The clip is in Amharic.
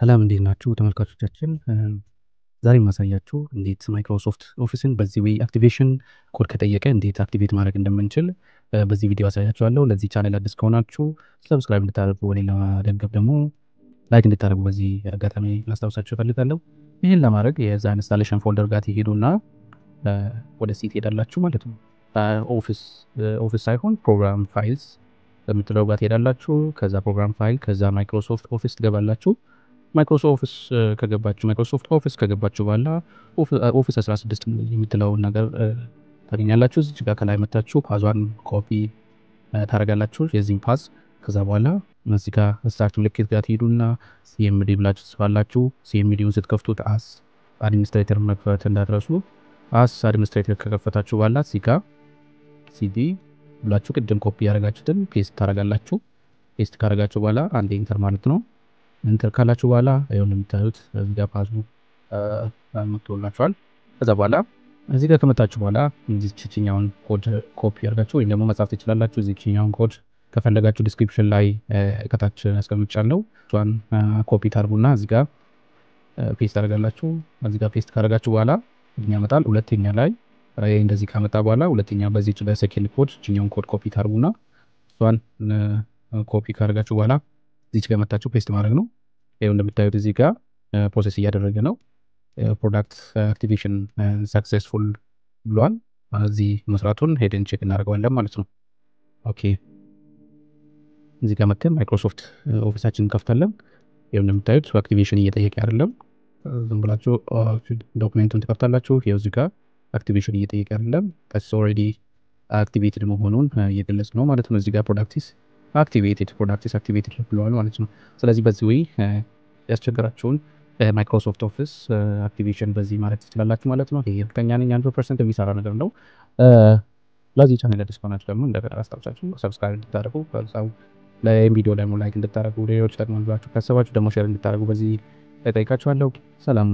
ሰላም እንዴት ናችሁ ተመልካቾቻችን? ዛሬ የማሳያችሁ እንዴት ማይክሮሶፍት ኦፊስን በዚህ ዌይ አክቲቬሽን ኮድ ከጠየቀ እንዴት አክቲቬት ማድረግ እንደምንችል በዚህ ቪዲዮ አሳያችኋለሁ። ለዚህ ቻናል አዲስ ከሆናችሁ ሰብስክራይብ እንድታደርጉ ወሌላ ለመደገፍ ደግሞ ላይክ እንድታደርጉ በዚህ አጋጣሚ ላስታውሳችሁ እፈልጋለሁ። ይህን ለማድረግ የዛ ኢንስታሌሽን ፎልደር ጋር ትሄዱና ወደ ሲ ትሄዳላችሁ ማለት ነው። ኦፊስ ሳይሆን ፕሮግራም ፋይልስ በምትለው ጋር ትሄዳላችሁ። ከዛ ፕሮግራም ፋይል ከዛ ማይክሮሶፍት ኦፊስ ትገባላችሁ። ማይክሮሶፍት ኦፊስ ከገባችሁ በኋላ ኦፊስ 16 የምትለውን ነገር ታገኛላችሁ። እዚህ ጋር ከላይ መታችሁ ፓዟን ኮፒ ታደርጋላችሁ የዚህን ፓዝ። ከዛ በኋላ እዚህ ጋር ስታርት ምልክት ጋር ትሄዱና ሲኤምዲ ብላችሁ ትጽፋላችሁ። ሲኤምዲውን ስትከፍቱት አስ አድሚኒስትሬተር መክፈት እንዳትረሱ። አስ አድሚኒስትሬተር ከከፈታችሁ በኋላ እዚህ ጋር ሲዲ ብላችሁ ቅድም ኮፒ ያደረጋችሁትን ፔስት ታደርጋላችሁ። ፔስት ካደረጋችሁ በኋላ አንድ ኢንተር ማለት ነው። ኢንተር ካላችሁ በኋላ ይሄን እንደምታዩት እዚህ ጋር ፓዙ መጥቶላችኋል። ከዛ በኋላ እዚህ ጋር ከመጣችሁ በኋላ እዚህኛውን ኮድ ኮፒ አድርጋችሁ ወይም ደግሞ መጻፍ ትችላላችሁ። እዚህኛውን ኮድ ከፈለጋችሁ ዲስክሪፕሽን ላይ ከታች አስቀምጫለሁ። እሷን ኮፒ ታርጉና እዚህ ጋር ፔስት ታደርጋላችሁ። እዚህ ጋር ፔስት ካደረጋችሁ በኋላ ያመጣል። ሁለተኛ ላይ እንደዚህ ካመጣ በኋላ ሁለተኛ በዚህ በሰከንድ ኮድ እዚህኛውን ኮድ ኮፒ ታርጉና እሷን ኮፒ ካደረጋችሁ በኋላ እዚህ ጋር መጣችሁ ፔስት ማድረግ ነው። ይሄው እንደምታዩት እዚህ ጋር ፕሮሰስ እያደረገ ነው። ፕሮዳክት አክቲቬሽን ሰክሰስፉል ብሏል። እዚህ መስራቱን ሄደን ቼክ እናደርገዋለን ማለት ነው። ኦኬ እዚህ ጋር መጥተን ማይክሮሶፍት ኦፊሳችንን እንከፍታለን። ይሄው እንደምታዩት አክቲቬሽን እየጠየቀ አይደለም። ዝም ብላችሁ ዶክመንቱን ትከፍታላችሁ። ይሄው እዚህ ጋር አክቲቬሽን እየጠየቀ አይደለም። ታስ ኦሬዲ አክቲቬትድ መሆኑን እየገለጽ ነው ማለት ነው። እዚህ ጋር ፕሮዳክትስ አክቲቬትድ ብለዋል ማለት ነው። ስለዚህ በዚህ ወይ ያስቸገራችሁን ማይክሮሶፍት ኦፊስ አክቲቬሽን በዚህ ማለት ትችላላችሁ ማለት ነው። ይሄ እርግጠኛ ነኝ 100% የሚሰራ ነገር ነው። ለዚህ ቻናል አዲስ ከሆናችሁ ደግሞ እንደገና አስታውሳችሁ ሰብስክራይብ እንድታደርጉ በዛው ለዚህ ቪዲዮ ደግሞ ላይክ እንድታደርጉ ሌሎች ደግሞ ካሰባችሁ ደግሞ ሼር እንድታደርጉ በዚህ እጠይቃችኋለሁ። ሰላም